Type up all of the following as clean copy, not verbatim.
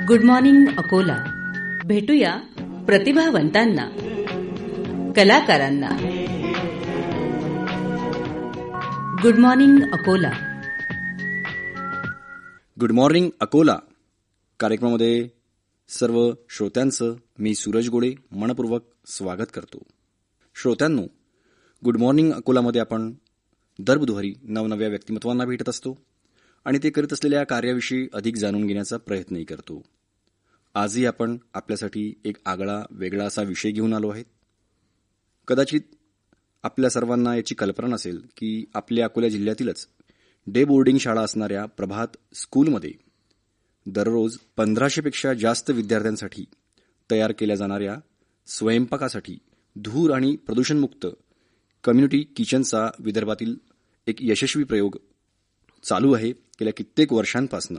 Good morning Akola. भेटूया प्रतिभावंतांना, कलाकारांना. Good morning Akola. Good morning Akola कार्यक्रमामध्ये सर्व श्रोत्यांचं मी सूरज गोळे मनपूर्वक स्वागत करतो. श्रोत्यांनो, गुड मॉर्निंग अकोलामध्ये आपण दर बुधवारी नवनव्या व्यक्तिमत्वांना भेटत असतो आणि ते करीत असलेल्या कार्याविषयी अधिक जाणून घेण्याचा प्रयत्नही करतो. आजही आपण आपल्यासाठी एक आगळा वेगळा असा विषय घेऊन आलो आहे. कदाचित आपल्या सर्वांना याची कल्पना नसेल की आपल्या अकोला जिल्ह्यातीलच डे बोर्डिंग शाळा असणाऱ्या प्रभात स्कूलमध्ये दररोज 1500 पेक्षा जास्त विद्यार्थ्यांसाठी तयार केल्या जाणाऱ्या स्वयंपाकासाठी धूर आणि प्रदूषणमुक्त कम्युनिटी किचनचा विदर्भातील एक यशस्वी प्रयोग चालू आहे गेल्या कित्येक वर्षांपासून.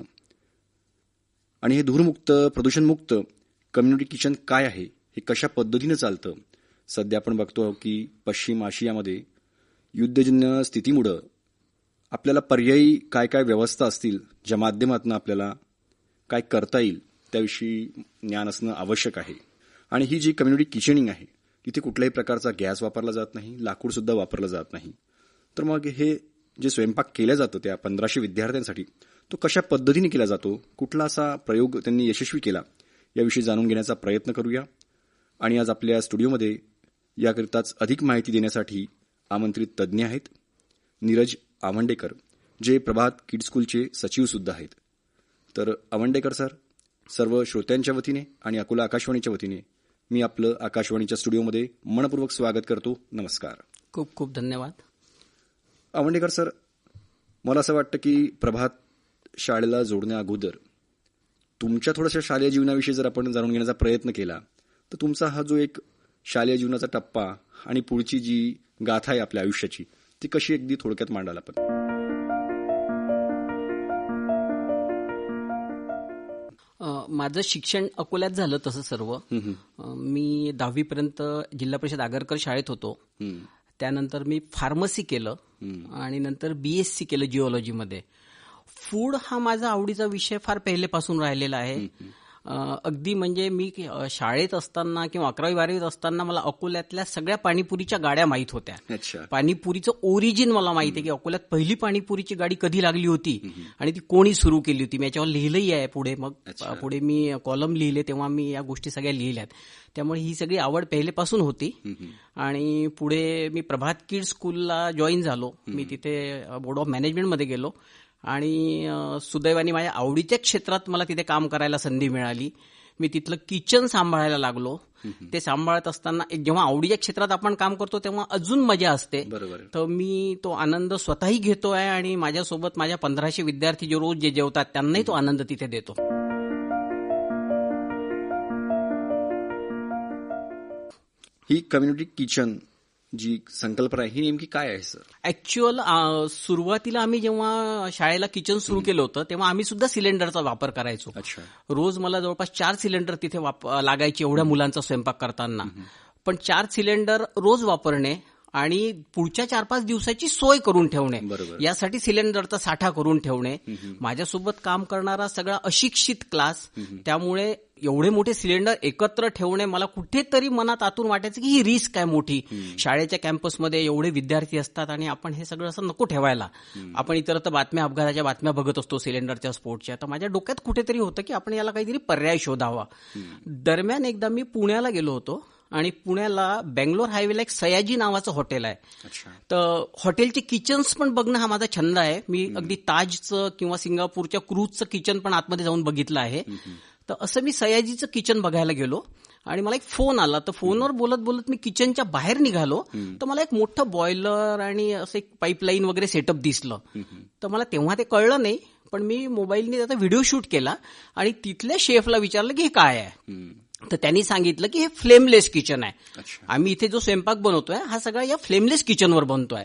आणि हे धूरमुक्त प्रदूषणमुक्त कम्युनिटी किचन काय आहे, हे कशा पद्धतीनं चालतं, सध्या आपण बघतो की पश्चिम आशियामध्ये युद्धजन्य स्थितीमुळं आपल्याला पर्यायी काय काय व्यवस्था असतील ज्या माध्यमातून आपल्याला काय करता येईल त्याविषयी ज्ञान असणं आवश्यक आहे. आणि ही जी कम्युनिटी किचनिंग आहे तिथे कुठल्याही प्रकारचा गॅस वापरला जात नाही, लाकूडसुद्धा वापरलं जात नाही. तर मग हे जे स्वयंपाक केला जातो त्या 1500 विद्यार्थ्यांसाठी तो कशा पद्धतीने केला जातो, कुठला असा प्रयोग त्यांनी यशस्वी केला, याविषयी जाणून घेण्याचा प्रयत्न करूया. आणि आज आपल्या स्टुडिओमध्ये याकरिताच अधिक माहिती देण्यासाठी आमंत्रित तज्ज्ञ आहेत नीरज आवंडेकर, जे प्रभात किड्स स्कूलचे सचिवसुद्धा आहेत. तर आवंडेकर सर, सर्व श्रोत्यांच्या वतीने आणि अकोला आकाशवाणीच्या वतीने मी आपलं आकाशवाणीच्या स्टुडिओमध्ये मनपूर्वक स्वागत करतो. नमस्कार. खूप खूप धन्यवाद. आवंडेकर सर, मला असं वाटतं की प्रभात शाळेला जोडण्या अगोदर तुमच्या थोड्याशा शालेय जीवनाविषयी जर आपण जाणून घेण्याचा प्रयत्न केला तर तुमचा हा जो एक शालेय जीवनाचा टप्पा आणि पुढची जी गाथा आहे आपल्या आयुष्याची ती कशी अगदी थोडक्यात मांडाल आपण. माझं शिक्षण अकोल्यात झालं तसं सर्व. मी 10वी पर्यंत जिल्हा परिषद आगरकर शाळेत होतो. त्यानंतर मी फार्मसी केलं आणि नंतर BSc केलं जिओलॉजीमध्ये. फूड हा माझा आवडीचा विषय फार पहिलेपासून राहिलेला आहे. अगदी म्हणजे मी शाळेत असताना किंवा 11वी-12वीत असताना मला अकोल्यातल्या सगळ्या पाणीपुरीच्या गाड्या माहीत होत्या. पाणीपुरीचं ओरिजिन मला माहिती आहे की अकोल्यात पहिली पाणीपुरीची गाडी कधी लागली होती आणि ती कोणी सुरू केली होती. मी याच्यावर लिहिलंही आहे पुढे. मग पुढे मी कॉलम लिहिले तेव्हा मी या गोष्टी सगळ्या लिहिल्यात. त्यामुळे ही सगळी आवड पहिलेपासून होती. आणि पुढे मी प्रभात किड्स स्कूलला जॉईन झालो. मी तिथे बोर्ड ऑफ मॅनेजमेंटमध्ये गेलो आणि सुदैवाने माझ्या आवडीच्या क्षेत्रात मला तिथे काम करायला संधी मिळाली. मी तिथलं किचन सांभाळायला लागलो. ते सांभाळत असताना जेव्हा आवडीच्या क्षेत्रात आपण काम करतो तेव्हा अजून मजा असते. तर मी तो आनंद स्वतःही घेतोय आणि माझ्यासोबत माझ्या 1500 विद्यार्थी जे रोज जे जेवतात त्यांनाही तो आनंद तिथे देतो. ही कम्युनिटी किचन जी संकल्पना आहे ही नेमकी काय आहे सर? ऍक्च्युअल सुरुवातीला आम्ही जेव्हा शाळेला किचन सुरू केलं होतं तेव्हा आम्ही सुद्धा सिलेंडरचा वापर करायचो. रोज मला जवळपास 4 सिलेंडर तिथे लागायचे एवढ्या मुलांचा स्वयंपाक करताना. पण 4 सिलेंडर रोज वापरणे आणि पुढच्या 4-5 दिवसाची सोय करून ठेवणे, यासाठी सिलेंडरचा साठा करून ठेवणे. माझ्यासोबत काम करणारा सगळा अशिक्षित क्लास, त्यामुळे एवढे मोठे सिलेंडर एकत्र ठेवणे मला कुठेतरी मनात आतून वाटायचं की ही रिस्क आहे मोठी. शाळेच्या कॅम्पसमध्ये एवढे विद्यार्थी असतात आणि आपण हे सगळं असं नको ठेवायला. आपण इतर तर अपघाताच्या बातम्या बघत असतो सिलेंडरच्या स्फोटच्या. तर माझ्या डोक्यात कुठेतरी होतं की आपण याला काहीतरी पर्याय शोधावा. दरम्यान एकदा मी पुण्याला गेलो होतो आणि पुण्याला बेंगलोर हायवेला एक सयाजी नावाचं हॉटेल आहे. तर हॉटेलचे किचन्स पण बघणं हा माझा छंद आहे. मी अगदी ताजचं किंवा सिंगापूरच्या क्रूजचं किचन पण आतमध्ये जाऊन बघितलं आहे. तर असं मी सयाजीचं किचन बघायला गेलो आणि मला एक फोन आला. तर फोनवर बोलत बोलत मी किचनच्या बाहेर निघालो तर मला एक मोठं बॉयलर आणि असं एक पाईपलाईन वगैरे सेटअप दिसलं. तर मला तेव्हा ते कळलं नाही, पण मी मोबाईलने त्याचा व्हिडिओ शूट केला आणि तिथल्या शेफला विचारलं की हे काय आहे. तर त्यांनी सांगितलं की हे फ्लेमलेस किचन आहे. आम्ही इथे जो स्वयंपाक बनवतोय हा सगळा या फ्लेमलेस किचनवर बनतोय.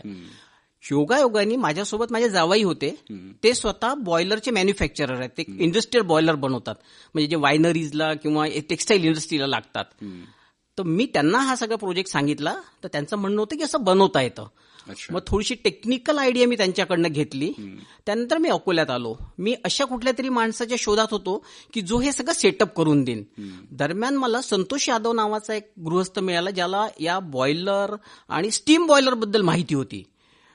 योगायोगाने माझ्यासोबत माझे जावई होते, ते स्वतः बॉयलरचे मॅन्युफॅक्चरर आहेत. ते इंडस्ट्रियल बॉयलर बनवतात, म्हणजे जे वायनरीजला किंवा टेक्स्टाईल इंडस्ट्रीला लागतात. तर मी त्यांना हा सगळा प्रोजेक्ट सांगितला तर त्यांचं म्हणणं होतं की असं बनवता येतं. मग थोडीशी टेक्निकल आयडिया मी त्यांच्याकडनं घेतली. त्यानंतर मी अकोल्यात आलो. मी अशा कुठल्या तरी माणसाच्या शोधात होतो की जो हे सगळं सेटअप करून देईन. दरम्यान मला संतोष यादव नावाचा एक गृहस्थ मिळाला ज्याला या बॉयलर आणि स्टीम बॉयलर बद्दल माहिती होती.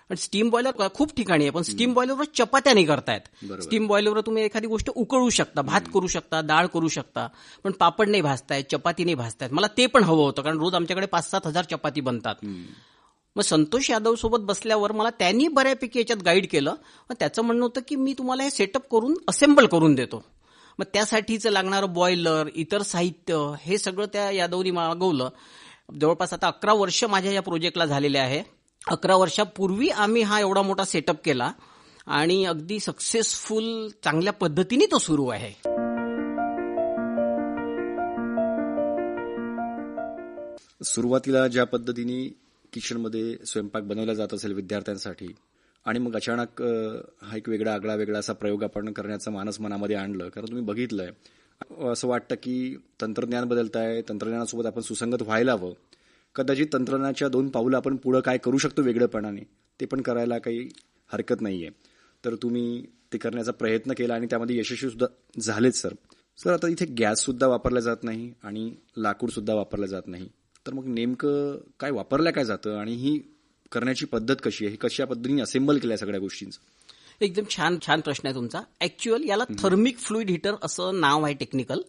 स्टीम बॉयलर खूप ठिकाणी आहे, पण स्टीम बॉयलरवर चपात्या नाही करतायत. स्टीम बॉयलरवर तुम्ही एखादी गोष्ट उकळू शकता, भात करू शकता, डाळ करू शकता, पण पापड नाही भाजतायत, चपाती नाही भाजतायत. मला ते पण हवं होतं, कारण रोज आमच्याकडे 5-7 हजार चपाती बनतात. मग संतोष यादव सोबत बसल्यावर मला त्यांनी बऱ्यापैकी याच्यात गाईड केलं. मग त्याचं म्हणणं होतं की मी तुम्हाला हे सेटअप करून असेंबल करून देतो. मग त्यासाठीचं लागणारं बॉयलर, इतर साहित्य हे सगळं त्या यादवनी मागवलं. जवळपास आता 11 वर्ष माझ्या या प्रोजेक्टला झालेले आहे. 11 वर्षापूर्वी आम्ही हा एवढा मोठा सेटअप केला आणि अगदी सक्सेसफुल चांगल्या पद्धतीने तो सुरू आहे. सुरुवातीला ज्या पद्धतीने किचनमध्ये स्वयंपाक बनवला जात असेल विद्यार्थ्यांसाठी, आणि मग अचानक हा एक वेगळा असा प्रयोग आपण करण्याचं मानस मनामध्ये आणलं, कारण तुम्ही बघितलंय असं वाटतं की तंत्रज्ञान बदलत आहे, तंत्रज्ञानासोबत आपण सुसंगत व्हायला हवं. कदाचित तंत्रज्ञानाच्या 2 पावलं आपण पुढं काय करू शकतो वेगळेपणाने ते पण करायला काही हरकत नाहीये. तर तुम्ही ते करण्याचा प्रयत्न केला आणि त्यामध्ये यशस्वी सुद्धा झालेच. सर आता इथे गॅस सुद्धा वापरला जात नाही आणि लाकूड सुद्धा वापरलं जात नाही, तर मग नेमकं काय वापरल्या काय जातं आणि ही करण्याची पद्धत कशी आहे, कशा पद्धतीने असेंबल केल्या सगळ्या गोष्टींचं? एकदम छान प्रश्न आहे तुमचा. ऍक्च्युअल याला थर्मिक फ्लुइड हीटर असं नाव आहे टेक्निकल,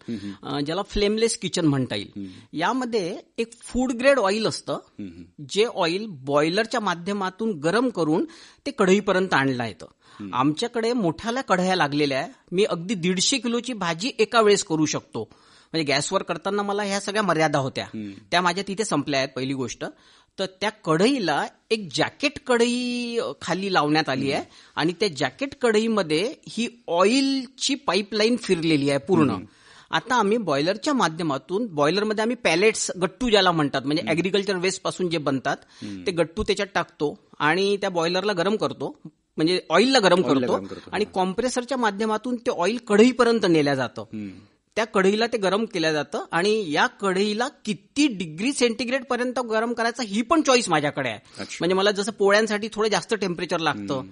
ज्याला फ्लेमलेस किचन म्हणता येईल. यामध्ये एक फूड ग्रेड ऑइल असतं, जे ऑइल बॉयलरच्या माध्यमातून गरम करून ते कढईपर्यंत आणलं येतं. आमच्याकडे मोठ्याल्या कढया लागलेल्या आहे. मी अगदी 150 किलोची भाजी एका वेळेस करू शकतो. म्हणजे गॅसवर करताना मला ह्या सगळ्या मर्यादा होत्या, त्या माझ्या तिथे संपल्या आहेत. पहिली गोष्ट तर त्या कढईला एक जॅकेट कढई खाली लावण्यात आली आहे आणि त्या जॅकेट कढईमध्ये ही ऑइलची पाईपलाईन फिरलेली आहे पूर्ण. आता आम्ही बॉयलरच्या माध्यमातून, बॉयलरमध्ये आम्ही पॅलेट्स, गट्टू ज्याला म्हणतात, म्हणजे ऍग्रिकल्चर वेस्ट पासून जे बनतात ते गट्टू त्याच्यात टाकतो आणि त्या बॉयलरला गरम करतो, म्हणजे ऑइलला गरम करतो आणि कॉम्प्रेसरच्या माध्यमातून ते ऑइल कढईपर्यंत नेल्या जातं. त्या कढईला ते गरम केलं जातं आणि या कढईला किती डिग्री सेंटीग्रेड पर्यंत गरम करायचं ही पण चॉईस माझ्याकडे आहे. म्हणजे मला जसं पोळ्यांसाठी थोडं जास्त टेम्परेचर लागतं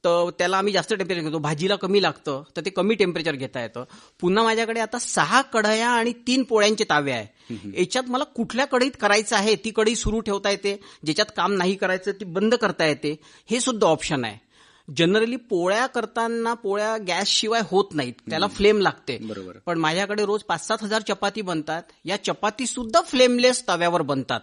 तर त्याला आम्ही जास्त टेम्परेचर घेतो, भाजीला कमी लागतं तर ते कमी टेम्परेचर घेता येतं. पुन्हा माझ्याकडे आता 6 कढया आणि 3 पोळ्यांचे तावे आहे. याच्यात मला कुठल्या कढईत करायचं आहे ती कढई सुरू ठेवता येते, ज्याच्यात काम नाही करायचं ती बंद करता येते, हे सुद्धा ऑप्शन आहे. जनरली पोळ्या करताना पोळ्या गॅस शिवाय होत नाहीत, त्याला फ्लेम लागते. पण माझ्याकडे रोज 5-7 हजार चपाती बनतात. या चपाती सुद्धा फ्लेमलेस तव्यावर बनतात.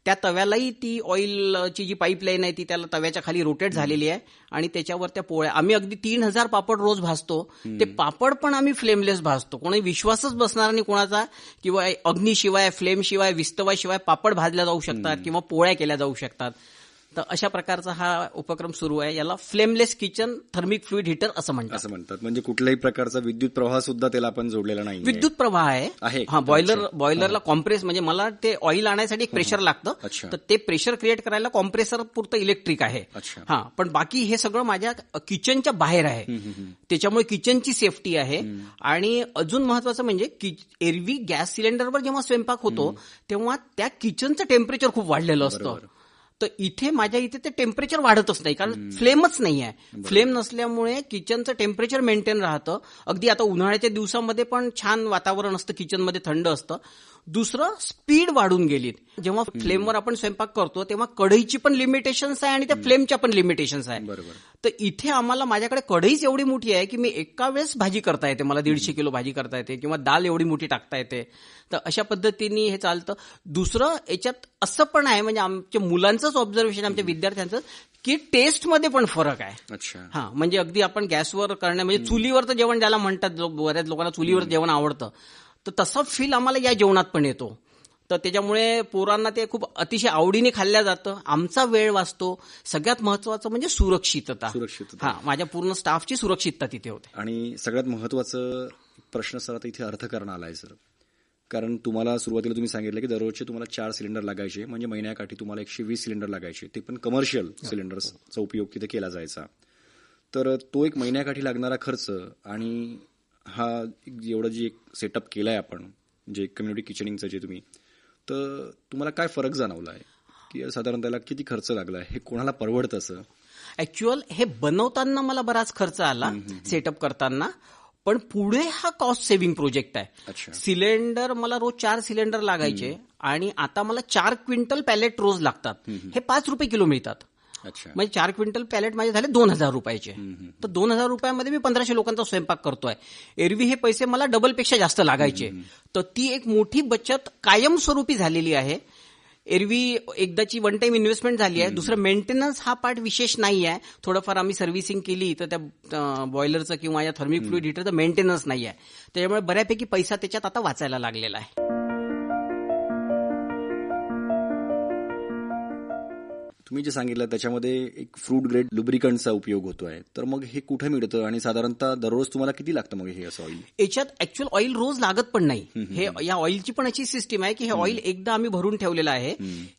त्या तव्यालाही ती ऑइलची जी पाईपलाईन आहे ती त्याला तव्याच्या खाली रोटेट झालेली आहे आणि त्याच्यावर त्या पोळ्या, आम्ही अगदी 3000 पापड रोज भाजतो. ते पापड पण आम्ही फ्लेमलेस भाजतो. कोणी विश्वासच बसणार नाही कोणाचा, किंवा अग्नीशिवाय, फ्लेमशिवाय, विस्तवाशिवाय पापड भाजल्या जाऊ शकतात किंवा पोळ्या केल्या जाऊ शकतात. तर अशा प्रकारचा हा उपक्रम सुरू आहे. याला flameless kitchen thermic fluid heater असं म्हणतात. म्हणजे कुठल्याही प्रकारचा विद्युत प्रवाह सुद्धा त्याला आपण जोडलेला नाही. विद्युत प्रवाह आहे. हा, बॉयलरला कॉम्प्रेस, म्हणजे मला ते ऑइल आणण्यासाठी एक प्रेशर लागतं, तर ते प्रेशर क्रिएट करायला कॉम्प्रेसर पुरतं इलेक्ट्रिक आहे. हा, पण बाकी हे सगळं माझ्या किचनच्या बाहेर आहे. त्याच्यामुळे किचनची सेफ्टी आहे. आणि अजून महत्वाचं म्हणजे एरवी गॅस सिलेंडरवर जेव्हा स्वयंपाक होतो तेव्हा त्या किचनचं टेम्परेचर खूप वाढलेलं असतं. तर इथे माझ्या इथे ते टेम्परेचर वाढतच नाही, कारण फ्लेमच नाही आहे. फ्लेम नसल्यामुळे किचनचं टेम्परेचर मेंटेन राहतं. अगदी आता उन्हाळ्याच्या दिवसामध्ये पण छान वातावरण असतं, किचनमध्ये थंड असतं. दुसरं, स्पीड वाढून गेलीत. जेव्हा फ्लेमवर आपण स्वयंपाक करतो तेव्हा कढईची पण लिमिटेशन्स आहे आणि त्या फ्लेमच्या पण लिमिटेशन्स आहे. तर इथे आम्हाला, माझ्याकडे कढईच एवढी मोठी आहे की मी एका वेळेस भाजी करता येते, मला 150 किलो भाजी करता येते, किंवा दाल एवढी मोठी टाकता येते. तर अशा पद्धतीने हे चालतं. दुसरं, याच्यात असं पण आहे, म्हणजे आमच्या मुलांचंच ऑब्झर्वेशन, आमच्या विद्यार्थ्यांचं, की टेस्टमध्ये पण फरक आहे. हा, म्हणजे अगदी आपण गॅसवर करण्या, म्हणजे चुलीवरचं जेवण ज्याला म्हणतात, बऱ्याच लोकांना चुलीवर जेवण आवडतं, तर तसा फील आम्हाला या जेवणात पण येतो. तर त्याच्यामुळे पोरांना ते खूप अतिशय आवडीने खाल्ल्या जातं. आमचा वेळ वाचतो. सगळ्यात महत्वाचं म्हणजे सुरक्षितता. हा, माझ्या पूर्ण स्टाफची सुरक्षितता तिथे होते. आणि सगळ्यात महत्वाचं प्रश्न सर आता इथे अर्थकारण आलाय सर, कारण तुम्हाला सुरुवातीला तुम्ही सांगितलं की दररोजचे तुम्हाला 4 सिलेंडर लागायचे, म्हणजे महिन्याकाठी तुम्हाला 120 सिलेंडर लागायचे, ते पण कमर्शियल सिलेंडर्सचा उपयोग तिथे केला जायचा. तर तो एक महिन्याकाठी लागणारा खर्च आणि हा एवढं जे सेटअप केलाय आपण, जे कम्युनिटी किचनिंगचं जे तुम्ही, तर तुम्हाला काय फरक जाणवला आहे की साधारण त्याला किती खर्च लागला, हे कोणाला परवडतं असं? ऍक्च्युअल हे बनवताना मला बराच खर्च आला सेटअप करताना, पण पुढे हा कॉस्ट सेव्हिंग प्रोजेक्ट आहे. अच्छा. सिलेंडर मला रोज 4 सिलेंडर लागायचे आणि आता मला 4 क्विंटल पॅलेट रोज लागतात. हे 5 रुपये किलो मिळतात. अच्छा. म्हणजे 4 क्विंटल पॅलेट माझे झाले 2,000 रुपयाचे. तर 2,000 रुपयामध्ये मी 1,500 लोकांचा स्वयंपाक करतोय. एरवी हे पैसे मला डबलपेक्षा जास्त लागायचे. तर ती एक मोठी बचत कायमस्वरूपी झालेली आहे. एरवी एकदाची वन टाइम इन्व्हेस्टमेंट झाली आहे. दुसरं मेंटेनन्स हा पार्ट विशेष नाही आहे. थोडंफार आम्ही सर्व्हिसिंग केली तर त्या बॉयलरचं किंवा या थर्मिक फ्लुइड हिटरचं मेंटेनन्स नाही आहे. त्याच्यामुळे बऱ्यापैकी पैसा त्याच्यात आता वाचायला लागलेला आहे. तुम्ही जे सांगितलं त्याच्यामध्ये एक फ्रूट ग्रेड लुब्रिकंटचा उपयोग होतोय, तर मग हे कुठे मिळतं आणि साधारणतः दररोज तुम्हाला किती लागतं मग हे असं ऑइल? याच्यात ऍक्च्युअल ऑइल रोज लागत पण नाही. हे या ऑइलची पण अशी सिस्टीम आहे की हे ऑइल एकदा आम्ही भरून ठेवलेलं आहे.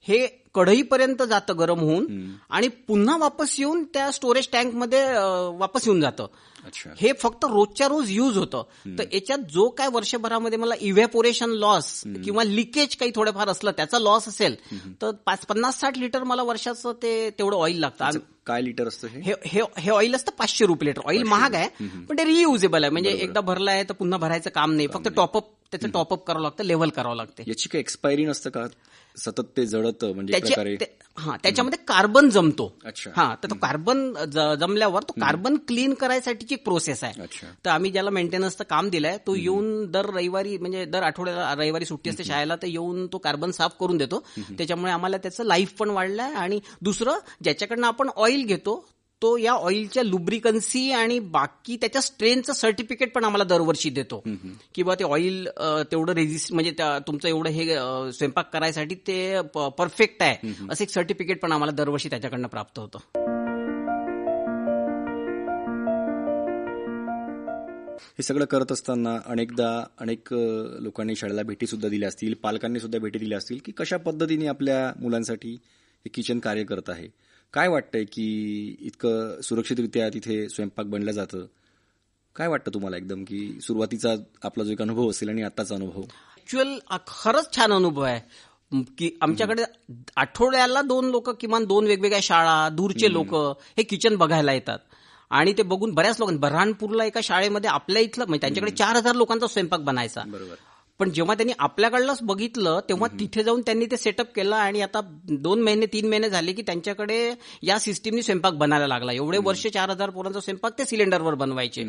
हे कढईपर्यंत जातं गरम होऊन आणि पुन्हा वापस येऊन त्या स्टोरेज टँकमध्ये वापस येऊन जातं. अच्छा. हे फक्त रोजच्या रोज युज होतं. तर याच्यात जो काय वर्षभरामध्ये मला इव्हॅपोरेशन लॉस किंवा लिकेज काही थोडंफार असलं त्याचा लॉस असेल तर 50-60 लिटर मला वर्षाचं तेवढं ऑइल लागतं. काय लिटर असतं हे ऑइल असतं 500 रुपये लिटर. ऑइल महाग आहे पण ते रियुजेबल आहे. म्हणजे एकदा भरलं आहे तर पुन्हा भरायचं काम नाही. फक्त त्याचं टॉपअप करावं लागतं, लेव्हल करावं लागतं. याची काही एक्सपायरी नसतं का? सतत ते जळतं म्हणजे प्रकारे? त्याच्यामध्ये कार्बन जमतो. अच्छा. तर तो कार्बन जमल्यावर तो कार्बन क्लीन करायसाठीची एक प्रोसेस आहे. तर आम्ही ज्याला मेंटेनन्सचं काम दिलंय तो येऊन दर रविवारी, म्हणजे दर आठवड्याला रविवारी सुट्टी असते शाळेला, तर येऊन तो कार्बन साफ करून देतो. त्याच्यामुळे आम्हाला त्याचं लाईफ पण वाढलंय. आणि दुसरं, ज्याच्याकडनं आपण ऑइल घेतो तो या ऑइलच्या लुब्रिकन्सी आणि बाकी त्याच्या स्ट्रेनचं सर्टिफिकेट पण आम्हाला दरवर्षी देतो की बा ते ऑइल तेवढं रेजिस्ट, म्हणजे तुमचं एवढं हे स्वयंपाक करायसाठी ते परफेक्ट आहे असं एक सर्टिफिकेट पण आम्हाला दरवर्षी त्याच्याकडनं प्राप्त होतं. हे सगळं करत असताना अनेक लोकांनी शाळेला भेटी सुद्धा दिल्या असतील, पालकांनी सुद्धा भेटी दिल्या असतील की कशा पद्धतीने आपल्या मुलांसाठी हे किचन कार्य करत आहे. काय वाटतंय की इतकं सुरक्षितरित्या तिथे स्वयंपाक बनलं जातं? काय वाटतं तुम्हाला एकदम की सुरुवातीचा आपला जो एक अनुभव असेल आणि आत्ताचा अनुभव? ऍक्च्युअल खरंच छान अनुभव आहे की आमच्याकडे आठवड्याला 2 लोक, किमान 2 वेगवेगळ्या शाळा, दूरचे लोक हे किचन बघायला येतात. आणि ते बघून बऱ्याच लोकांनी, बऱ्हाणपूरला एका शाळेमध्ये आपल्या इथलं, म्हणजे त्यांच्याकडे 4,000 लोकांचा स्वयंपाक बनायचा. बरोबर. पण जेव्हा त्यांनी आपल्याकडलंच बघितलं तेव्हा तिथे जाऊन त्यांनी ते सेटअप केलं आणि आता 2-3 महिने झाले की त्यांच्याकडे या सिस्टीमनी स्वयंपाक बनायला लागला. एवढे वर्ष 4,000 पोरांचा स्वयंपाक ते सिलेंडरवर बनवायचे.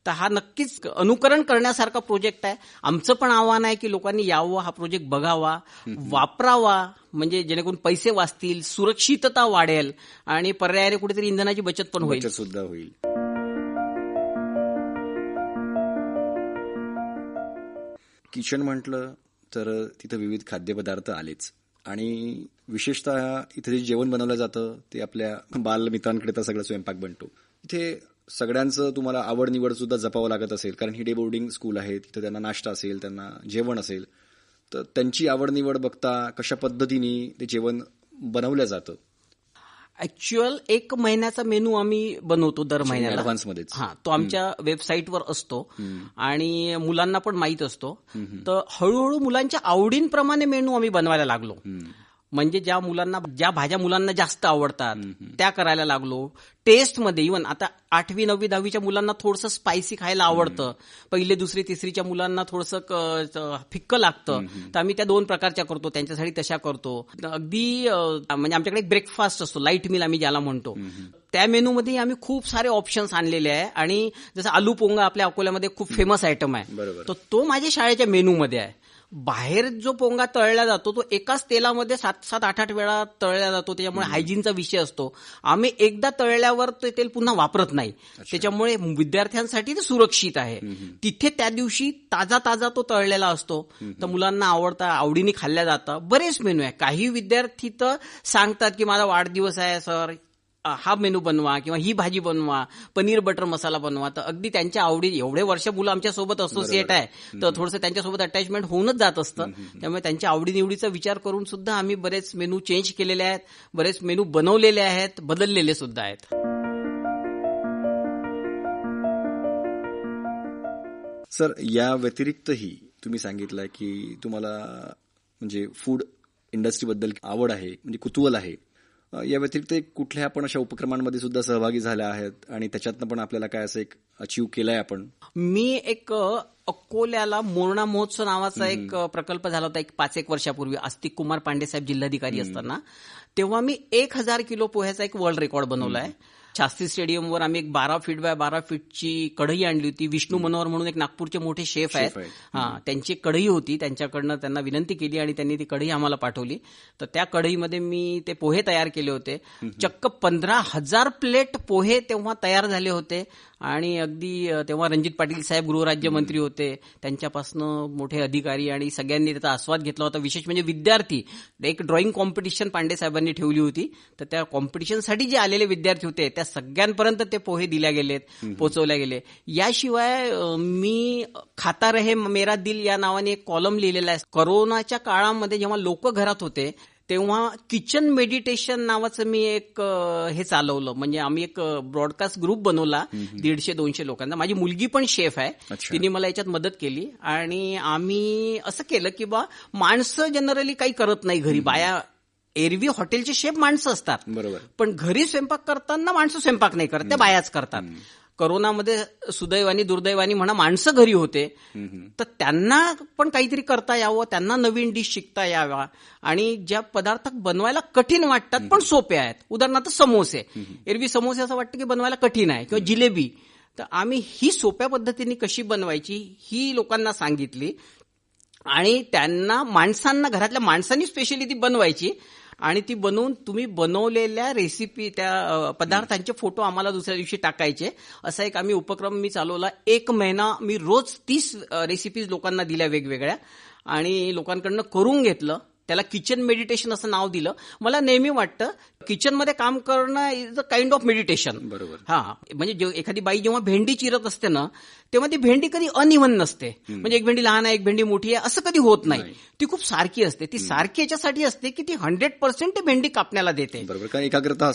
तर हा नक्कीच अनुकरण करण्यासारखा प्रोजेक्ट आहे. आमचं पण आव्हान आहे की लोकांनी यावं, हा प्रोजेक्ट बघावा, वापरावा, म्हणजे जेणेकरून पैसे वाचतील, सुरक्षितता वाढेल आणि पर्यायाने कुठेतरी इंधनाची बचत पण होईल. सुद्धा होईल. किचन म्हटलं तर तिथं विविध खाद्यपदार्थ आलेच आणि विशेषतः इथे जे जेवण बनवलं जातं ते आपल्या बालमित्रांकडे तर सगळं स्वयंपाक बनतो. इथे सगळ्यांचं तुम्हाला आवड निवड सुद्धा जपावं लागत असेल, कारण ही डे बोर्डिंग स्कूल आहे, तिथं त्यांना नाश्ता असेल, त्यांना जेवण असेल, तर त्यांची आवड निवड बघता कशा पद्धतीने ते जेवण बनवलं जातं? ऍक्च्युअल 1 महिन्याचा मेनू आम्ही बनवतो दर महिन्याला ऍडव्हान्समध्येच. तो आमच्या वेबसाईटवर असतो आणि मुलांना पण माहीत असतो. तर हळूहळू मुलांच्या आवडींप्रमाणे मेनू आम्ही बनवायला लागलो. म्हणजे ज्या भाज्या मुलांना जास्त आवडतात त्या करायला लागलो. टेस्टमध्ये इव्हन आता 8वी 9वी 10वीच्या मुलांना थोडंसं स्पायसी खायला आवडतं, 1ली 2री 3रीच्या मुलांना थोडंसं फिक्कं लागतं, तर आम्ही त्या 2 प्रकारच्या करतो, त्यांच्यासाठी तशा करतो. अगदी म्हणजे आमच्याकडे एक ब्रेकफास्ट असतो, लाईट मील आम्ही ज्याला म्हणतो, त्या मेनूमध्ये आम्ही खूप सारे ऑप्शन्स आणलेले आहे. आणि जसं आलू पोंगा आपल्या अकोल्यामध्ये खूप फेमस आयटम आहे, तर तो माझ्या शाळेच्या मेनूमध्ये आहे. बाहेर जो पोंगा तळला जातो तो एकाच तेलामध्ये 7-8 वेळा तळला जातो, त्याच्यामुळे हायजीनचा विषय असतो. आम्ही एकदा तळल्यावर ते तेल पुन्हा वापरत नाही, त्याच्यामुळे विद्यार्थ्यांसाठी ते सुरक्षित आहे. तिथे त्या दिवशी ताजा तो तळलेला असतो, तर मुलांना आवडीने खाल्ल्या जातं. बरेच मेनू आहे. काही विद्यार्थी तर सांगतात की माझा वाढदिवस आहे सर, हा मेनू बनवा किंवा ही भाजी बनवा, पनीर बटर मसाला बनवा. तर अगदी त्यांच्या आवडी, एवढे वर्ष मुलं आमच्यासोबत असोसिएट आहे तर थोडंसं त्यांच्यासोबत अटॅचमेंट होऊनच जात असतं. त्यामुळे त्यांच्या आवडीनिवडीचा विचार करून सुद्धा आम्ही बरेच मेनू चेंज केलेले आहेत, बरेच मेनू बनवलेले आहेत, बदललेले सुद्धा आहेत. सर, या व्यतिरिक्तही तुम्ही सांगितलं की तुम्हाला म्हणजे फूड इंडस्ट्रीबद्दल आवड आहे, म्हणजे कुतूहल आहे, या व्यतिरिक्त कुठल्या आपण अशा उपक्रमांमध्ये सुद्धा सहभागी झाल्या आहेत आणि त्याच्यातनं पण आपल्याला काय असं एक अचीव्ह केलंय आपण? मी एक अकोल्याला मोरणा महोत्सव नावाचा एक प्रकल्प झाला होता 5-1 वर्षापूर्वी, आस्तिक कुमार पांडे साहेब जिल्हाधिकारी असताना. तेव्हा मी 1000 किलो पोह्याचा एक वर्ल्ड रेकॉर्ड बनवलाय. शास्त्री स्टेडियमवर आम्ही एक 12 फीट बाय 12 फीटची कढई आणली होती. विष्णू मनोहर म्हणून एक नागपूरचे मोठे शेफ आहेत, त्यांची कढई होती. त्यांच्याकडनं त्यांना विनंती केली आणि त्यांनी ती कढई आम्हाला पाठवली. तर त्या कढईमध्ये मी ते पोहे तयार केले होते. चक्क 15,000 प्लेट पोहे तेव्हा तयार झाले होते. आणि अगदी तेव्हा रणजित पाटील साहेब गृहराज्यमंत्री होते, त्यांच्यापासून मोठे अधिकारी आणि सगळ्यांनी त्याचा आस्वाद घेतला होता. विशेष म्हणजे विद्यार्थी, एक ड्रॉइंग कॉम्पिटिशन पांडे साहेबांनी ठेवली होती. तर त्या कॉम्पिटिशनसाठी जे आलेले विद्यार्थी होते त्या सगळ्यांपर्यंत ते पोहे दिल्या गेलेत, पोहोचवल्या गेले. याशिवाय मी खाता रहे मेरा दिल या नावाने एक कॉलम लिहिलेला आहे. कोरोनाच्या काळामध्ये जेव्हा लोक घरात होते तेव्हा किचन मेडिटेशन नावाचं मी एक हे चालवलं. म्हणजे आम्ही एक ब्रॉडकास्ट ग्रुप बनवला 150-200 लोकांचा. माझी मुलगी पण शेफ आहे, तिने मला याच्यात मदत केली. आणि आम्ही असं केलं की माणसं जनरली काही करत नाही घरी. बाया, एरवी हॉटेलचे शेफ माणसं असतात, बरोबर, पण घरी स्वयंपाक करताना माणसं स्वयंपाक नाही करत, त्या बायाच करतात. कोरोनामध्ये सुदैवानी दुर्दैवानी म्हणा माणसं घरी होते, तर त्यांना पण काहीतरी करता यावं, त्यांना नवीन डिश शिकता यावा. आणि ज्या पदार्थ बनवायला कठीण वाटतात पण सोपे आहेत, उदाहरणार्थ समोसे. एरवी समोसे असं वाटतं की बनवायला कठीण आहे, किंवा जिलेबी. तर आम्ही ही सोप्या पद्धतीने कशी बनवायची ही लोकांना सांगितली. आणि त्यांना माणसांना, घरातल्या माणसांनी स्पेशली ती बनवायची. आणि ती बनवून तुम्ही बनवलेल्या रेसिपी, त्या पदार्थांचे फोटो आम्हाला दुसऱ्या दिवशी टाकायचे. असा एक आम्ही उपक्रम मी चालवला. 1 महिना मी रोज 30 रेसिपीज लोकांना दिल्या वेगवेगळ्या, आणि लोकांकडनं करून घेतलं. त्याला किचन मेडिटेशन असं नाव दिलं. मला नेहमी वाटतं किचनमध्ये काम करणं is a kind of meditation. बरोबर. म्हणजे एखादी बाई जेव्हा भेंडी चिरत असते ना, तेव्हा ती भेंडी कधी अनइव्हन नसते. म्हणजे एक भेंडी लहान आहे, एक भेंडी मोठी आहे, असं कधी होत नाही. ती खूप सारखी असते. ती सारखी याच्यासाठी असते की ती 100% भेंडी कापण्याला देते. बरोबर, कारण एकाग्रता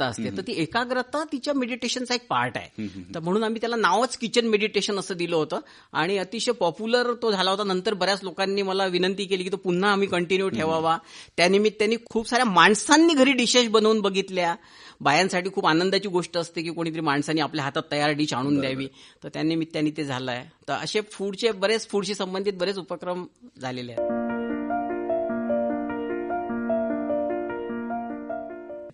असते. तर ती एकाग्रता तिच्या मेडिटेशनचा एक पार्ट आहे. तर म्हणून आम्ही त्याला नावच किचन मेडिटेशन असं दिलं होतं. आणि अतिशय पॉप्युलर तो झाला होता. नंतर बऱ्याच लोकांनी मला विनंती केली की तो पुन्हा आम्ही कंटिन्यू ठेवावा. त्यानिमित्ताने खूप साऱ्या माणसांनी घरी डिशेस बनवून बघितल्या. बायांसाठी खूप आनंदाची गोष्ट असते की कोणीतरी माणसांनी आपल्या हातात तयार डिश आणून द्यावी. तर त्यानिमित्ताने ते झालं आहे. तर असे फूडशी संबंधित बरेच उपक्रम झालेले आहेत.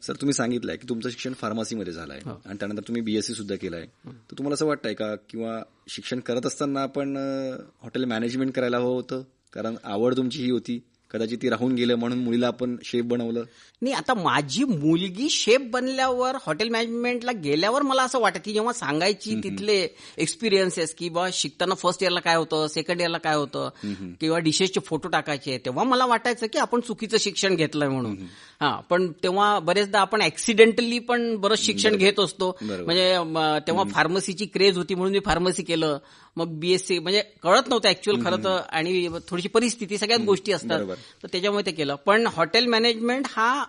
सर, तुम्ही सांगितलंय की तुमचं शिक्षण फार्मसीमध्ये झालंय आणि त्यानंतर तुम्ही बीएससी सुद्धा केलंय. तर तुम्हाला असं वाटतंय का किंवा शिक्षण करत असताना आपण हॉटेल मॅनेजमेंट करायला हवं होतं, कारण आवड तुमची ही होती, कदाचित ती राहून गेलं म्हणून मुलीला आपण शेफ बनवलं? नाही, आता माझी मुलगी शेफ बनल्यावर, हॉटेल मॅनेजमेंटला गेल्यावर मला असं वाटतं की जेव्हा सांगायची तिथले एक्सपिरियन्सेस की शिकताना फर्स्ट इयरला काय होतं, सेकंड इयरला काय होतं, किंवा डिशेसचे फोटो टाकायचे, तेव्हा मला वाटायचं की आपण चुकीचं शिक्षण घेतलंय म्हणून. पण तेव्हा बरेचदा आपण ऍक्सिडेंटली पण बरंच शिक्षण घेत असतो. म्हणजे तेव्हा फार्मसीची क्रेज होती म्हणून मी फार्मसी केलं. मग बीएससी, म्हणजे कळत नव्हतं ऍक्च्युअल खरं तर, आणि थोडीशी परिस्थिती, सगळ्याच गोष्टी असतात, तर त्याच्यामुळे ते केलं. पण हॉटेल मॅनेजमेंट हा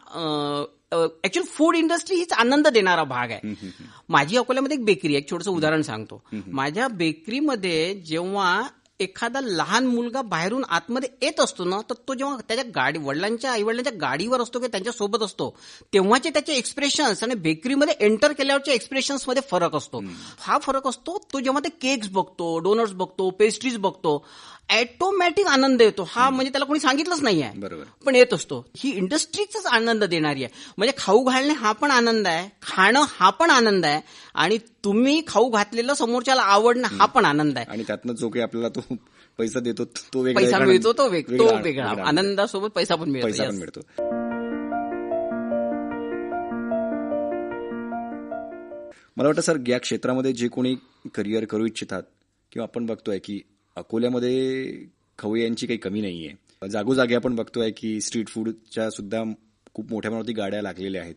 ऍक्च्युअल फूड इंडस्ट्री हीच आनंद देणारा भाग आहे. माझी अकोल्यामध्ये एक बेकरी आहे. एक छोटंसं उदाहरण सांगतो. माझ्या बेकरीमध्ये जेव्हा एखादा लहान मुलगा बाहेरून आतमध्ये येत असतो ना, तर तो जेव्हा त्याच्या वडिलांच्या आईवडिलांच्या गाडीवर असतो किंवा त्यांच्यासोबत असतो, तेव्हाचे त्याचे एक्सप्रेशन्स आणि बेकरीमध्ये एंटर केल्यावरच्या एक्सप्रेशन्समध्ये फरक असतो. हा फरक असतो तो जेव्हा ते केक्स बघतो, डोनट्स बघतो, पेस्ट्रीज बघतो, ऑटोमॅटिक आनंद येतो. हा म्हणजे त्याला कोणी सांगितलंच नाही आहे, बरोबर, पण येत असतो. ही इंडस्ट्रीचाच आनंद देणारी आहे. म्हणजे खाऊ घालणे हा पण आनंद आहे, खाणं हा पण आनंद आहे, आणि तुम्ही खाऊ घातलेलं समोरच्याला आवडणं हा पण आनंद आहे. आणि त्यातनं जो काही आपल्याला तो पैसा देतो तो वेगळा, पैसा मिळतो तो वेगळा, आनंदासोबत पैसा पण मिळतो. मला वाटतं सर, या क्षेत्रामध्ये जे कोणी करिअर करू इच्छितात, किंवा आपण बघतोय की अकोल्यामध्ये खवय्यांची काही कमी नाहीये. जागोजागी आपण बघतोय की स्ट्रीट फूडच्या सुद्धा खूप मोठ्या प्रमाणावरती गाड्या लागलेल्या आहेत.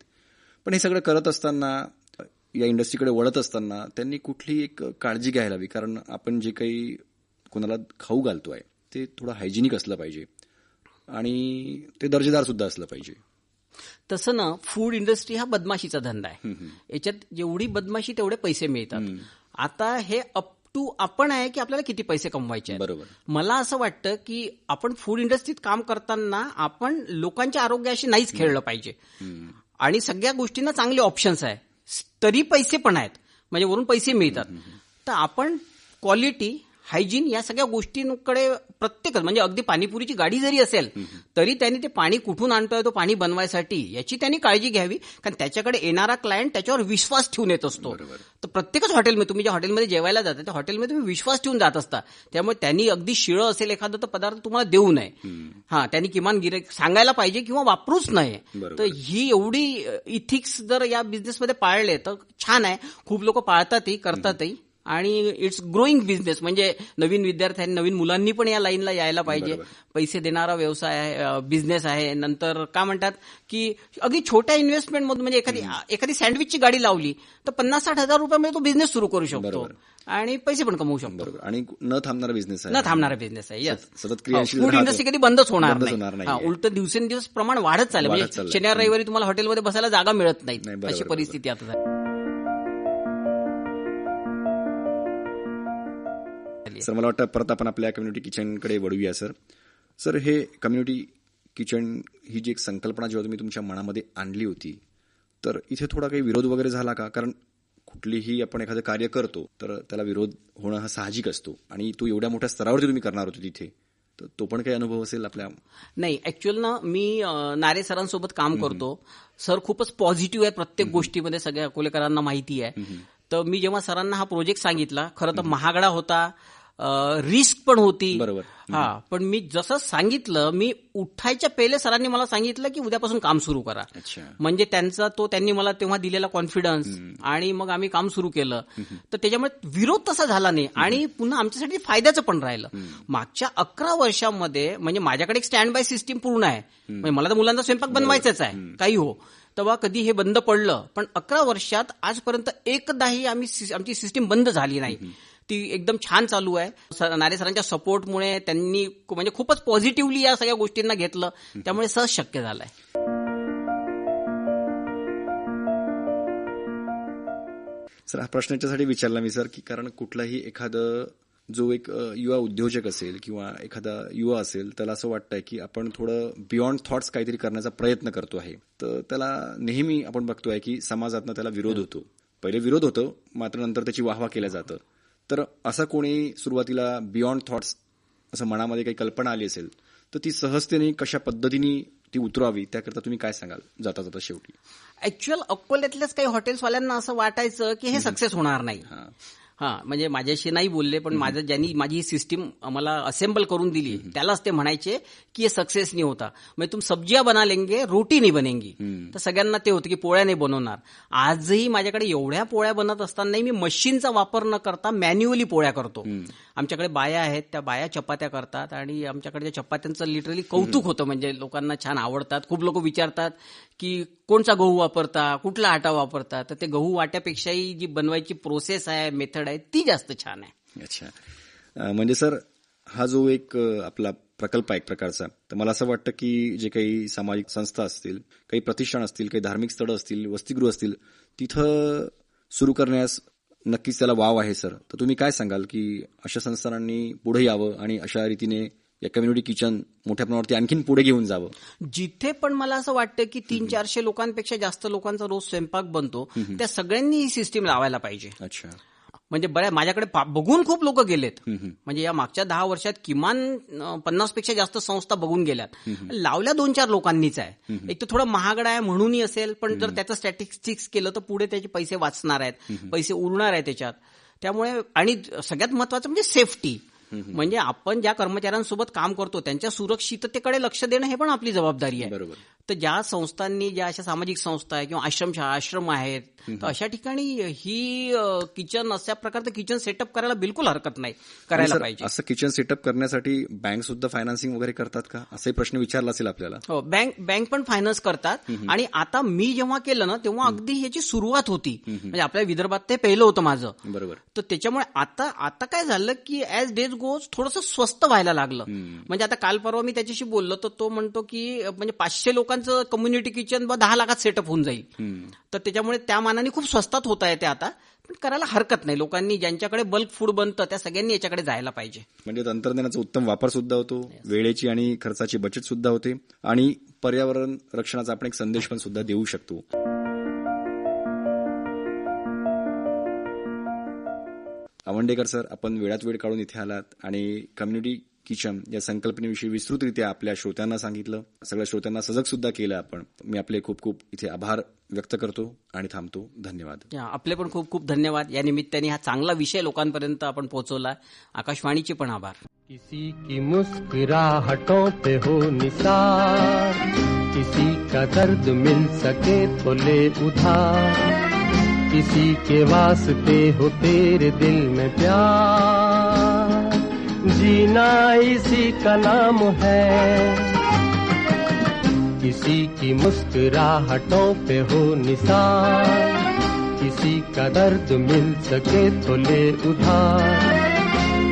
पण हे सगळं करत असताना, या इंडस्ट्रीकडे वळत असताना त्यांनी कुठली एक काळजी घ्यायला हवी, कारण आपण जे काही कोणाला खाऊ घालतोय ते थोडं हायजिनिक असलं पाहिजे आणि ते दर्जेदार सुद्धा असलं पाहिजे. तसं ना, फूड इंडस्ट्री हा बदमाशीचा धंदा आहे. याच्यात जेवढी बदमाशी तेवढे पैसे मिळतात. आता हे अप आपण आहे की आपल्याला किती पैसे कमवायचे आहेत. बरोबर. मला असं वाटतं की आपण फूड इंडस्ट्रीत काम करताना आपण लोकांच्या आरोग्याशी नाहीच खेळलं पाहिजे. आणि सगळ्या गोष्टींना चांगले ऑप्शन्स आहे, तरी पैसे पण आहेत, म्हणजे वरून पैसे मिळतात. तर आपण क्वालिटी, हायजीन या सगळ्या गोष्टींकडे प्रत्येकच, म्हणजे अगदी पाणीपुरीची गाडी जरी असेल तरी त्यांनी ते पाणी कुठून आणतोय, तो पाणी बनवायसाठी, याची त्यांनी काळजी घ्यावी. कारण त्याच्याकडे येणारा क्लायंट त्याच्यावर विश्वास ठेवून येत असतो. तर प्रत्येकच हॉटेलमध्ये, तुम्ही ज्या हॉटेलमध्ये जेवायला जाता त्या हॉटेलमध्ये तुम्ही विश्वास ठेवून जात असता. त्यामुळे त्यांनी अगदी शिळं असेल एखादं तर पदार्थ तुम्हाला देऊ नये. त्यांनी किमान गिऱ्हाईक सांगायला पाहिजे किंवा वापरूच नये. तर ही एवढी इथिक्स जर या बिझनेसमध्ये पाळले तर छान आहे. खूप लोक पाळतातही, करतातही, आणि इट्स ग्रोईंग बिझनेस. म्हणजे नवीन विद्यार्थ्यांनी, नवीन मुलांनी पण या लाईनला यायला पाहिजे. पैसे देणारा व्यवसाय आहे, बिझनेस आहे. नंतर काय म्हणतात की अगदी छोट्या इन्व्हेस्टमेंटमधून, म्हणजे एखादी सँडविचची गाडी लावली तर 50-60 हजार रुपयामध्ये तो बिझनेस सुरू करू शकतो आणि पैसे पण कमवू शकतो. आणि न थांबणारा बिझनेस आहे, न थांबणारा बिझनेस आहे. यस, सतत क्रियाशील. फूड इंडस्ट्री कधी बंदच होणार नाही. उलट दिवसेंदिवस प्रमाण वाढत चाललं. म्हणजे शनिवार रविवारी तुम्हाला हॉटेलमध्ये बसायला जागा मिळत नाही, अशी परिस्थिती आता झाली. सर, मला वाटतं परत आपण आपल्या कम्युनिटी किचनकडे वळूया. सर, हे कम्युनिटी किचन ही जी एक संकल्पना जेव्हा तुम्ही तुमच्या मनामध्ये आणली होती, तर इथे थोडा काही विरोध वगैरे झाला का? कारण कुठलीही आपण एखादं कार्य करतो तर त्याला विरोध होणं हा साहजिक असतो, आणि तो एवढ्या मोठ्या स्तरावरती तुम्ही करणार होते तिथे, तर तो पण काही अनुभव असेल आपल्या? नाही, ऍक्च्युअल ना मी नारे सरांसोबत काम करतो. सर खूपच पॉझिटिव्ह आहे प्रत्येक गोष्टीमध्ये, सगळ्या अकोलेकरांना माहिती आहे. तर मी जेव्हा सरांना हा प्रोजेक्ट सांगितला, खरं तर महागडा होता, रिस्क पण होती. बरोबर. पण मी जसं सांगितलं, मी उठायच्या पहिले सरांनी मला सांगितलं की उद्यापासून काम सुरू करा. म्हणजे त्यांनी मला तेव्हा दिलेला कॉन्फिडन्स, आणि मग आम्ही काम सुरू केलं. तर त्याच्यामुळे विरोध तसा झाला नाही, आणि पुन्हा आमच्यासाठी फायद्याचं पण राहिलं. मागच्या 11 वर्षामध्ये म्हणजे माझ्याकडे एक स्टँड बाय सिस्टीम पूर्ण आहे. म्हणजे मला तर मुलांचा स्वयंपाक बनवायचाच आहे, काही हो, तेव्हा कधी हे बंद पडलं. पण 11 वर्षात आजपर्यंत एकदाही आमची सिस्टीम बंद झाली नाही. ती एकदम छान चालू आहे. नारे सरांच्या सपोर्टमुळे त्यांनी म्हणजे खूपच पॉझिटिव्हली या सगळ्या गोष्टींना घेतलं, त्यामुळे सहज शक्य झालंय. सर, हा प्रश्न याच्यासाठी विचारला मी सर, की कारण कुठलाही एखादं जो एक युवा उद्योजक असेल किंवा एखादा युवा असेल, त्याला असं वाटतंय की आपण थोडं बियॉन्ड थॉट्स काहीतरी करण्याचा प्रयत्न करतो आहे, तर त्याला नेहमी आपण बघतोय की समाजातनं त्याला विरोध होतो. पहिले विरोध होतो, मात्र नंतर त्याची वाहवा केलं जातं. तर असं कोणी सुरुवातीला बियॉन्ड थॉट्स असं मनामध्ये काही कल्पना आली असेल, तर ती सहजतेने कशा पद्धतीने ती उतरावी, त्याकरता तुम्ही काय सांगाल जाता जाता शेवटी? ऍक्च्युअल अकोल्यातल्याच काही हॉटेल्सवाल्यांना असं वाटायचं की हे सक्सेस होणार नाही. म्हणजे माझ्याशी नाही बोलले, पण ज्यांनी माझी ही सिस्टीम मला असेंबल करून दिली त्यालाच ते म्हणायचे की हे सक्सेस नाही होता. म्हणजे तुम सब्जिया बना लेंगे, रोटी नाही बनेंगी. तर सगळ्यांना ते होतं की पोळ्या नाही बनवणार. आजही माझ्याकडे एवढ्या पोळ्या बनत असतानाही मी मशीनचा वापर न करता मॅन्युअली पोळ्या करतो. आमच्याकडे बाया आहेत, त्या बाया चपात्या करतात, आणि आमच्याकडे त्या चपात्यांचं लिटरली कौतुक होतं. म्हणजे लोकांना छान आवडतात. खूप लोक विचारतात की कोणचा गहू वापरता, कुठला आटा वापरता. तर ते गहू वाट्यापेक्षाही जी बनवायची प्रोसेस आहे, मेथड आहे, ती जास्त छान आहे. अच्छा, म्हणजे सर हा जो एक आपला प्रकल्प आहे एक प्रकारचा, तर मला असं वाटतं की जे काही सामाजिक संस्था असतील, काही प्रतिष्ठान असतील, काही धार्मिक स्थळं असतील, वसतिगृह असतील, तिथं सुरू करण्यास नक्कीच त्याला वाव आहे सर. तर तुम्ही काय सांगाल की अशा संस्थांनी पुढे यावं आणि अशा रीतीने या कम्युनिटी किचन मोठ्या प्रमाणावरती आणखीन पुढे घेऊन जावं? जिथे पण मला असं वाटतं की 300-400 लोकांपेक्षा जास्त लोकांचा रोज स्वयंपाक बनतो, त्या सगळ्यांनी ही सिस्टीम लावायला पाहिजे. अच्छा, म्हणजे माझ्याकडे बघून खूप लोक गेलेत. म्हणजे या मागच्या 10 वर्षात किमान 50पेक्षा जास्त संस्था बघून गेल्यात. लावल्या 2-4 लोकांनीच आहे. एक तर थोडं महागडा आहे म्हणूनही असेल, पण जर त्याचं स्टॅटिस्टिक्स केलं तर पुढे त्याचे पैसे वाचणार आहेत, पैसे उरणार आहेत त्याच्यात. त्यामुळे, आणि सगळ्यात महत्वाचं म्हणजे सेफ्टी. म्हणजे आपण ज्या कर्मचाऱ्यांसोबत काम करतो त्यांच्या सुरक्षिततेकडे लक्ष देणं हे पण आपली जबाबदारी आहे. बरोबर. तर ज्या संस्थांनी, ज्या अशा सामाजिक संस्था आहे किंवा आश्रम आहेत, तर अशा ठिकाणी ही किचन, अशा प्रकारचं किचन सेटअप करायला बिलकुल हरकत नाही, करायला पाहिजे. असं किचन सेटअप करण्यासाठी बँक सुद्धा फायनान्सिंग वगैरे करतात का, असाही प्रश्न विचारला असेल आपल्याला? हो, बँक पण फायनान्स करतात. आणि आता मी जेव्हा केलं ना तेव्हा अगदी ह्याची सुरुवात होती. म्हणजे आपल्या विदर्भात ते पहिलं होतं माझं. बरोबर. तर त्याच्यामुळे आता काय झालं की ॲज डेज गोज थोडंसं स्वस्त व्हायला लागलं. म्हणजे आता काल परवा मी त्याच्याशी बोललो, तर तो म्हणतो की म्हणजे 500 लोकांचं कम्युनिटी किचन 10 लाखात सेटअप होऊन जाईल. तर त्याच्यामुळे त्या मानाने खूप स्वस्तात होत आहे ते आता. पण करायला हरकत नाही. लोकांनी ज्यांच्याकडे बल्क फूड बनतं त्या सगळ्यांनी याच्याकडे जायला पाहिजे. म्हणजे तंत्रज्ञानाचा उत्तम वापर सुद्धा होतो, वेळेची आणि खर्चाची बचत सुद्धा होते आणि पर्यावरण रक्षणाचा आपण एक संदेश पण सुद्धा देऊ शकतो. आवंडेकर सर, आपण वेळात वेळ काढून इथे आलात आणि कम्युनिटी किचन या संकल्पनेविषयी विस्तृतरित्या आपल्या श्रोत्यांना सांगितलं, सगळ्या श्रोत्यांना सजग सुद्धा केलं आपण. मी आपले खूप खूप इथे आभार व्यक्त करतो आणि थांबतो. धन्यवाद. आपले पण खूप खूप धन्यवाद. या निमित्ताने हा चांगला विषय लोकांपर्यंत आपण पोहोचवला. आकाशवाणीचे पण आभार. किसी की मुस्कुराहटों पे हो निसार, किसी का दर्द मिल सके तो ले उधार, किसी के वास्ते हो तेरे दिल में प्यार, जीना इसी का नाम है. किसी की मुस्कुराहटों पे हो निसार, किसी का दर्द मिल सके तो ले उधार,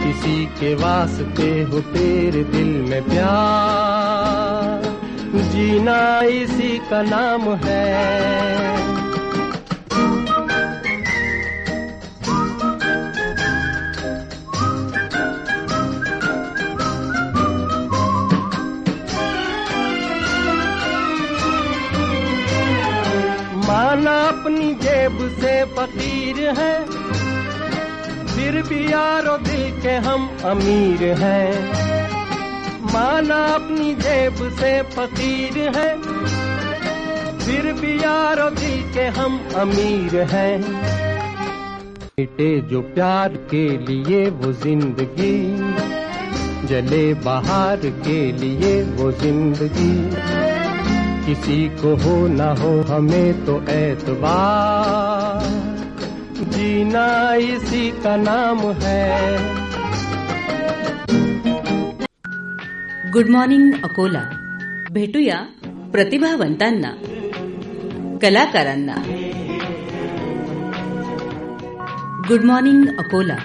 किसी के वास्ते हो तेरे दिल में प्यार, जीना इसी का नाम है. माना अपनी जेब से फकीर है, फिर भी यारो दिल के हम अमीर हैं. माना अपनी जेब से फकीर है, फिर भी यारो दिल के हम अमीर हैं. मिटे जो प्यार के लिए वो जिंदगी, जले बाहर के लिए वो जिंदगी, किसी को हो ना हो हमें तो एतबार, जीना इसी का नाम है. Good morning Akola. भेटूया प्रतिभावंतांना, कलाकारांना. Good morning Akola.